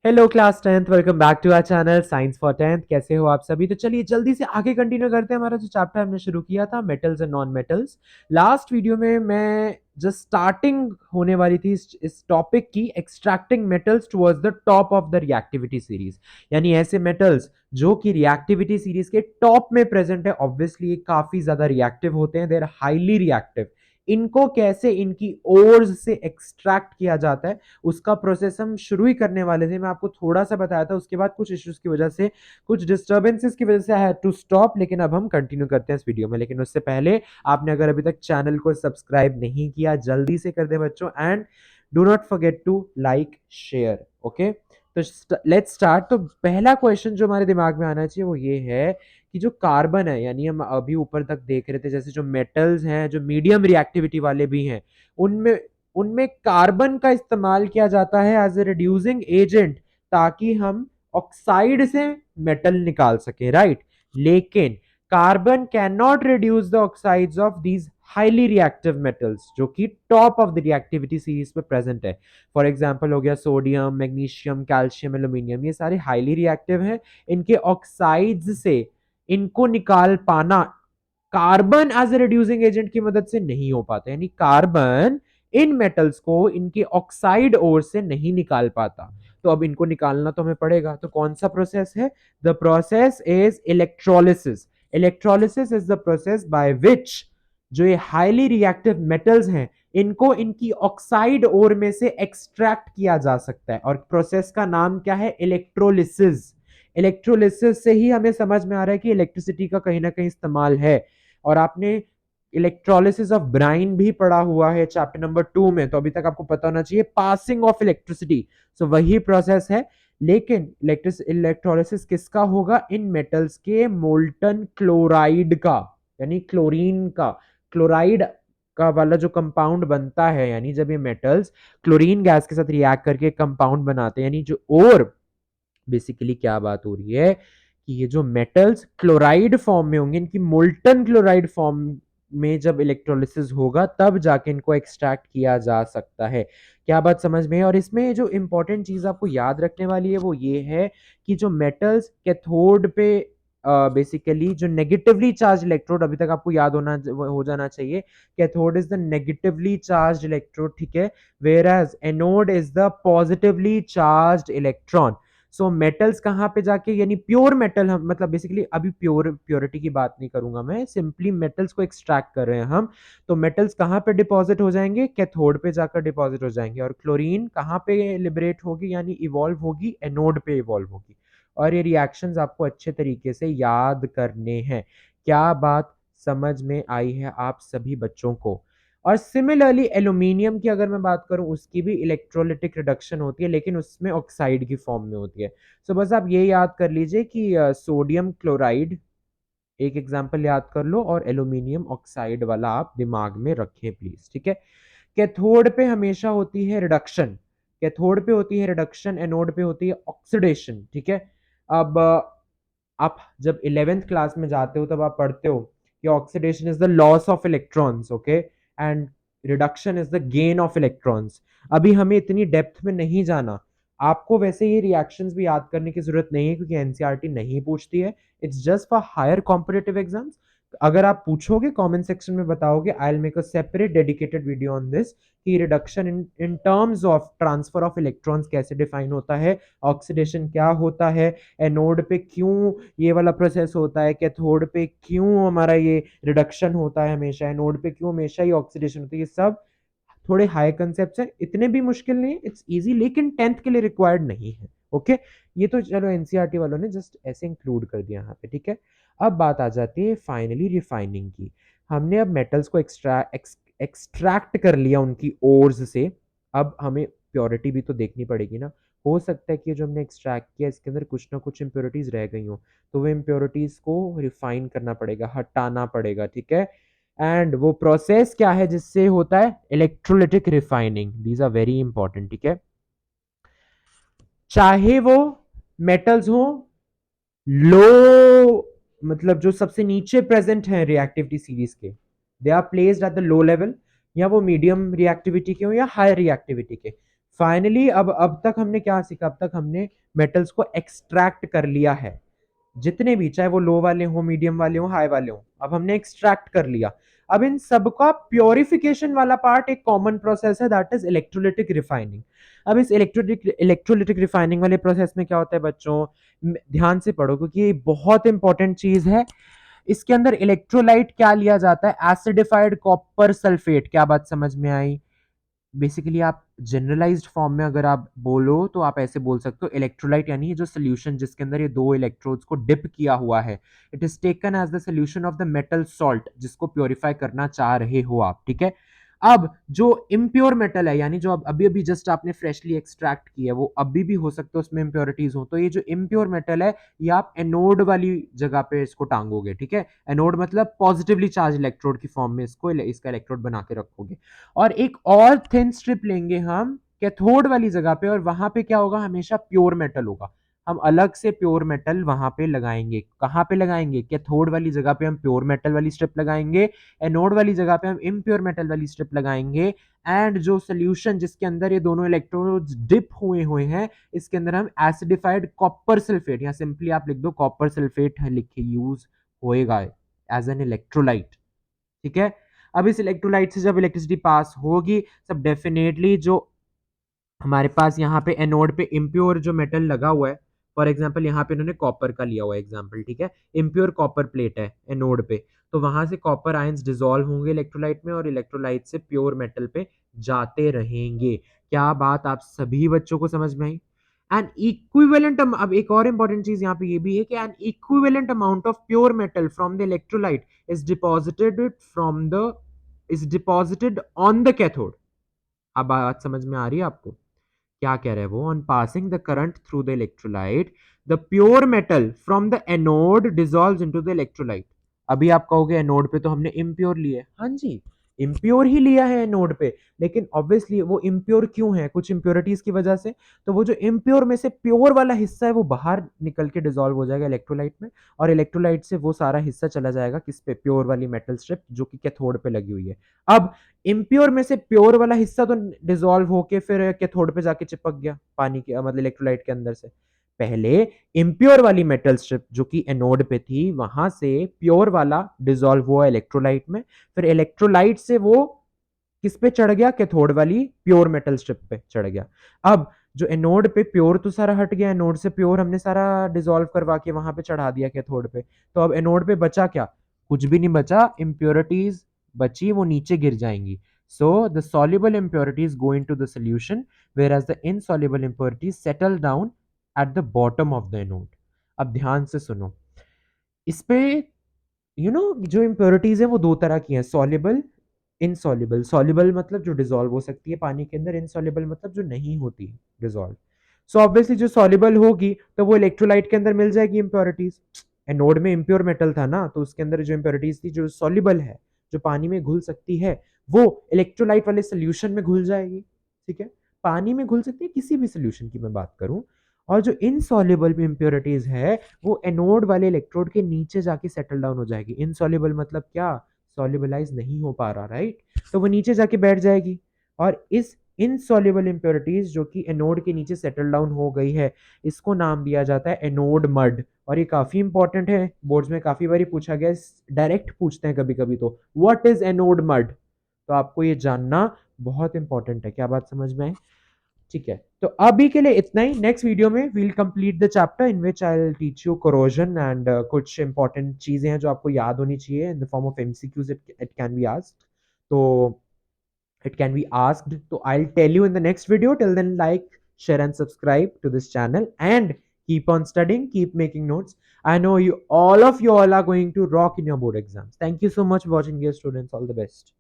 Hello class 10th, welcome back to our channel science for 10th। कैसे हो आप सभी? तो चलिए जल्दी से आगे कंटिन्यू करते हैं हमारा जो चैप्टर हमने शुरू किया था, metals and non metals. Last video में मैं जस्ट स्टार्टिंग होने वाली थी इस टॉपिक की, extracting metals towards the top of the reactivity series. यानी ऐसे मेटल्स जो कि रिएक्टिविटी सीरीज के टॉप में प्रेजेंट है। ऑब्वियसली काफी ज्यादा रिएक्टिव होते हैं, दे आर हाईली रिएक्टिव। इनको कैसे इनकी ओर्स से एक्सट्रैक्ट किया जाता है उसका प्रोसेस हम शुरू ही करने वाले थे। मैं आपको थोड़ा सा बताया था, उसके बाद कुछ इश्यूज की वजह से, कुछ डिस्टर्बेंसेस की वजह से आई हैड टू स्टॉप। लेकिन अब हम कंटिन्यू करते हैं इस वीडियो में। लेकिन उससे पहले आपने अगर अभी तक चैनल को सब्सक्राइब नहीं किया, जल्दी से कर दे बच्चों। And do not forget to like share. Okay, तो लेट्स स्टार्ट। तो पहला क्वेश्चन जो हमारे दिमाग में आना चाहिए वो ये है कि जो कार्बन है, यानी हम अभी ऊपर तक देख रहे थे, जैसे जो मेटल्स हैं जो मीडियम रिएक्टिविटी वाले भी हैं, उनमें उनमें कार्बन का इस्तेमाल किया जाता है एज ए रिड्यूसिंग एजेंट, ताकि हम ऑक्साइड से मेटल निकाल सके, राइट। लेकिन carbon can not reduce the oxides of these highly reactive metals जो कि top of the reactivity series पे प्रेजेंट है। फॉर एग्जांपल हो गया सोडियम, मैग्नीशियम, कैल्शियम, एल्यूमिनियम, ये सारे हाईली रिएक्टिव हैं। इनके ऑक्साइड्स से इनको निकाल पाना carbon as a reducing agent की मदद से नहीं हो पाता। यानी कार्बन इन मेटल्स को इनके ऑक्साइड ओर से नहीं निकाल पाता। तो अब इनको निकालना तो हमें पड़ेगा। तो कौन सा प्रोसेस है? The process is electrolysis. Electrolysis is the process by which जो ये हाईली रिएक्टिव मेटल्स हैं इनको इनकी ऑक्साइड ओर में से एक्सट्रैक्ट किया जा सकता है। और प्रोसेस का नाम क्या है? इलेक्ट्रोलिसिस। इलेक्ट्रोलिसिस से ही हमें समझ में आ रहा है कि इलेक्ट्रिसिटी का कहीं ना कहीं इस्तेमाल है। और आपने इलेक्ट्रोलिसिस ऑफ ब्राइन भी पढ़ा हुआ है चैप्टर नंबर 2 में, तो अभी तक आपको पता होना चाहिए पासिंग ऑफ इलेक्ट्रिसिटी। सो वही प्रोसेस है। लेकिन इलेक्ट्रोलिसिस किसका होगा? इन मेटल्स के मोल्टन क्लोराइड का, यानी क्लोरीन का, क्लोराइड का वाला जो कंपाउंड बनता है। यानी जब ये मेटल्स क्लोरीन गैस के साथ रिएक्ट करके कंपाउंड बनाते हैं, यानी जो और बेसिकली क्या बात हो रही है कि ये जो मेटल्स क्लोराइड फॉर्म में होंगे, इनकी मोल्टन क्लोराइड फॉर्म में जब इलेक्ट्रोलिसिस होगा तब जाके इनको एक्सट्रैक्ट किया जा सकता है। क्या बात समझ में है? और इसमें जो इंपॉर्टेंट चीज आपको याद रखने वाली है वो ये है कि जो मेटल्स कैथोड पे बेसिकली जो नेगेटिवली चार्ज इलेक्ट्रोड, अभी तक आपको याद होना हो जाना चाहिए, cathode is the negatively charge electrode, ठीक है, where as anode is the positively charge electron. So metals कहाँ पे जाके, यानी प्योर मेटल, हम मतलब बेसिकली अभी प्योरिटी की बात नहीं करूंगा मैं, सिंपली मेटल्स को एक्सट्रैक्ट कर रहे हैं हम। तो मेटल्स कहाँ पे डिपॉजिट हो जाएंगे? कैथोड पे जाकर डिपॉजिट हो जाएंगे। और क्लोरीन कहाँ पे लिबरेट होगी, यानी इवॉल्व होगी? एनोड पे इवॉल्व होगी। और ये रिएक्शंस आपको अच्छे तरीके से याद करने हैं। क्या बात समझ में आई है आप सभी बच्चों को? और सिमिलरली एल्यूमिनियम की अगर मैं बात करूं, उसकी भी इलेक्ट्रोलिटिक रिडक्शन होती है, लेकिन उसमें ऑक्साइड की फॉर्म में होती है। सो बस आप ये याद कर लीजिए कि सोडियम क्लोराइड एक एग्जांपल याद कर लो, और एल्यूमिनियम ऑक्साइड वाला आप दिमाग में रखें प्लीज, ठीक है। कैथोड पे हमेशा होती है रिडक्शन, कैथोड पे होती है रिडक्शन, एनोड पे होती है ऑक्सीडेशन, ठीक है। अब आप जब 11th क्लास में जाते हो तब आप पढ़ते हो कि oxidation is the loss of electrons, okay, and reduction is the gain of electrons. अभी हमें इतनी डेप्थ में नहीं जाना। आपको वैसे ये रिएक्शंस भी याद करने की जरूरत नहीं है क्योंकि एनसीईआरटी नहीं पूछती है। It's just for higher competitive exams. अगर आप पूछोगे कमेंट सेक्शन में बताओगे, I will make a separate dedicated video on this कि reduction in terms of transfer of electrons कैसे डिफाइन होता है, ऑक्सीडेशन क्या होता है, एनोड पे क्यों ये वाला प्रोसेस होता है, कैथोड पे क्यों हमारा ये रिडक्शन होता है हमेशा, एनोड पे क्यों हमेशा ही ऑक्सीडेशन होती है। ये सब थोड़े हाई कंसेप्ट हैं, इतने भी मुश्किल नहीं है, इट्स इजी, लेकिन 10th के लिए रिक्वायर्ड नहीं है। ओके, ये तो चलो एनसीईआरटी वालों ने जस्ट ऐसे इंक्लूड कर दिया यहाँ पे, ठीक है। अब बात आ जाती है फाइनली रिफाइनिंग की। हमने अब मेटल्स को एक्सट्रैक्ट कर लिया उनकी ओर्स से। अब हमें प्योरिटी भी तो देखनी पड़ेगी ना। हो सकता है कि जो हमने एक्सट्रैक्ट किया इसके अंदर कुछ ना कुछ इम्प्योरिटीज रह गई हो, तो वो इम्प्योरिटीज को रिफाइन करना पड़ेगा, हटाना पड़ेगा, ठीक है। एंड वो प्रोसेस क्या है जिससे होता है? Electrolytic refining. These are very important, ठीक है। चाहे वो मेटल्स हो लो, मतलब जो सबसे नीचे प्रेजेंट है रिएक्टिविटी सीरीज के, they are placed at the low level, या वो मीडियम रिएक्टिविटी के हो या हाई रिएक्टिविटी के। फाइनली अब तक हमने क्या सीखा, अब तक हमने मेटल्स को एक्सट्रैक्ट कर लिया है, जितने भी, चाहे वो लो वाले हो, मीडियम वाले हो, हाई वाले हो, अब हमने एक्सट्रैक्ट कर लिया। अब इन सबका प्योरिफिकेशन वाला पार्ट एक कॉमन प्रोसेस है, दैट इज इलेक्ट्रोलिटिक रिफाइनिंग। अब इस इलेक्ट्रोलिटिक रिफाइनिंग वाले प्रोसेस में क्या होता है बच्चों, ध्यान से पढ़ो क्योंकि ये बहुत इंपॉर्टेंट चीज है। इसके अंदर इलेक्ट्रोलाइट क्या लिया जाता है, एसिडिफाइड कॉपर सल्फेट। क्या बात समझ में आई? बेसिकली आप जनरलाइज्ड फॉर्म में अगर आप बोलो तो आप ऐसे बोल सकते हो, इलेक्ट्रोलाइट यानी ये जो सोल्यूशन जिसके अंदर ये दो इलेक्ट्रोड्स को डिप किया हुआ है, it is taken as the solution of the metal salt, जिसको प्योरीफाई करना चाह रहे हो आप, ठीक है। अब जो इम्प्योर मेटल है, यानी जो अभी अभी जस्ट आपने फ्रेशली एक्सट्रैक्ट की है, वो अभी भी हो सकता है उसमें इम्प्योरिटीज हो, तो ये जो इम्प्योर मेटल है, ये आप एनोड वाली जगह पे इसको टांगोगे, ठीक है। एनोड मतलब पॉजिटिवली चार्ज इलेक्ट्रोड की फॉर्म में इसको इसका इलेक्ट्रोड बना के रखोगे। और एक और थिन स्ट्रिप लेंगे हम कैथोड वाली जगह पे, और वहां पे क्या होगा, हमेशा प्योर मेटल होगा। हम अलग से प्योर मेटल वहां पे लगाएंगे। कहां पे लगाएंगे? कैथोड वाली जगह पे हम प्योर मेटल वाली स्ट्रिप लगाएंगे, एनोड वाली जगह पे हम इम्प्योर मेटल वाली स्ट्रिप लगाएंगे। एंड जो सोल्यूशन जिसके अंदर ये दोनों इलेक्ट्रोड्स डिप हुए हुए हैं, इसके अंदर हम एसिडिफाइड कॉपर सल्फेट, या सिंपली आप लिख दो कॉपर सल्फेट लिख के यूज होएगा एज एन इलेक्ट्रोलाइट, ठीक है। अब इस इलेक्ट्रोलाइट से जब इलेक्ट्रिसिटी पास होगी, सब डेफिनेटली जो हमारे पास यहाँ पे एनोड पे इम्प्योर जो मेटल लगा हुआ है, फॉर एग्जांपल यहाँ पे इन्होंने कॉपर का लिया हुआ है एग्जांपल, ठीक है। इम्प्योर कॉपर प्लेट है एनोड पे, तो वहां से कॉपर आयंस डिसॉल्व होंगे इलेक्ट्रोलाइट में, और इलेक्ट्रोलाइट से प्योर मेटल पे जाते रहेंगे। क्या बात आप सभी बच्चों को समझ में आई? एन इक्विवेलेंट, अब एक और इंपॉर्टेंट चीज यहाँ पे ये भी है कि N equivalent amount of pure metal from the electrolyte is deposited on the cathode. अब बात समझ में आ रही है आपको? क्या कह रहे हैं वो, on passing the current through the electrolyte the pure metal from the anode dissolves into the electrolyte. अभी आप कहोगे एनोड पे तो हमने इम्प्योर लिए, हाँ जी, इम्प्योर ही लिया है एनोड पे, लेकिन ऑब्वियसली वो इम्प्योर क्यों है, कुछ इम्प्योरिटीज की वजह से। तो वो जो इम्प्योर में से प्योर वाला हिस्सा है वो बाहर निकल के डिसॉल्व हो जाएगा इलेक्ट्रोलाइट में, और इलेक्ट्रोलाइट से वो सारा हिस्सा चला जाएगा किस पे, प्योर वाली मेटल स्ट्रिप जो कि कैथोड पे लगी हुई है। अब इम्प्योर में से प्योर वाला हिस्सा तो डिसॉल्व होके फिर कैथोड पे जाके चिपक गया पानी के, मतलब इलेक्ट्रोलाइट के अंदर से। पहले इम्प्योर वाली मेटल स्ट्रिप जो कि एनोड पे थी, वहां से प्योर वाला डिसॉल्व हुआ इलेक्ट्रोलाइट में, फिर इलेक्ट्रोलाइट से वो किस पे चढ़ गया, कैथोड वाली प्योर मेटल स्ट्रिप पे चढ़ गया। अब जो एनोड पे प्योर तो सारा हट गया, एनोड से प्योर हमने सारा डिसॉल्व करवा के वहां पे चढ़ा दिया कैथोड पे, तो अब एनोड पे बचा क्या? कुछ भी नहीं बचा, इम्प्योरिटीज बची, वो नीचे गिर जाएंगी। So the soluble impurities go into the solution, whereas the insoluble impurities settle down at the bottom of the anode। अब ध्यान से सुनो इस पे, जो इम्प्योरिटीज है वो दो तरह की हैं, सॉल्युबल, इनसॉल्युबल। सॉल्युबल मतलब जो डिसॉल्व हो सकती है पानी के अंदर, इनसॉल्युबल मतलब जो नहीं होती डिसॉल्व। सो ऑब्वियसली जो सॉल्युबल होगी तो वो इलेक्ट्रोलाइट के अंदर मिल जाएगी इम्प्योरिटीज। एनोड में इम्प्योर मेटल था ना, तो उसके अंदर जो इम्प्योरिटीज थी जो सॉल्युबल है, जो पानी में घुल सकती है, वो इलेक्ट्रोलाइट वाले सोल्यूशन में घुल जाएगी, ठीक है। पानी में घुल सकती है, किसी भी सोल्यूशन की मैं बात करूं। और जो इनसॉल्युबल इम्प्योरिटीज है, वो एनोड वाले इलेक्ट्रोड के नीचे जाके सेटल डाउन हो जाएगी। इनसॉल्युबल मतलब क्या? सॉल्युबलाइज नहीं हो पा रहा, राइट, तो वो नीचे जाके बैठ जाएगी। और इस इनसॉल्युबल इम्प्योरिटीज जो कि एनोड के नीचे सेटल डाउन हो गई है, इसको नाम दिया जाता है एनोड मड। और ये काफी इंपॉर्टेंट है, बोर्ड्स में काफी बारी पूछा गया, डायरेक्ट पूछते हैं कभी कभी तो, व्हाट इज एनोड मड। तो आपको ये जानना बहुत इंपॉर्टेंट है। क्या बात समझ में है? ठीक है, तो अभी के लिए इतना ही। नेक्स्ट वीडियो में we'll complete the chapter in which I will teach you corrosion and कुछ इंपॉर्टेंट चीजें हैं जो आपको याद होनी चाहिए in the form of MCQs, it can be asked. तो it can be asked, so I'll tell you in the next video. Till then, like, share and subscribe to this channel, and keep on studying, keep making notes. I know you all are going to rock in your board exams. Thank you so much for watching, dear students. All the best.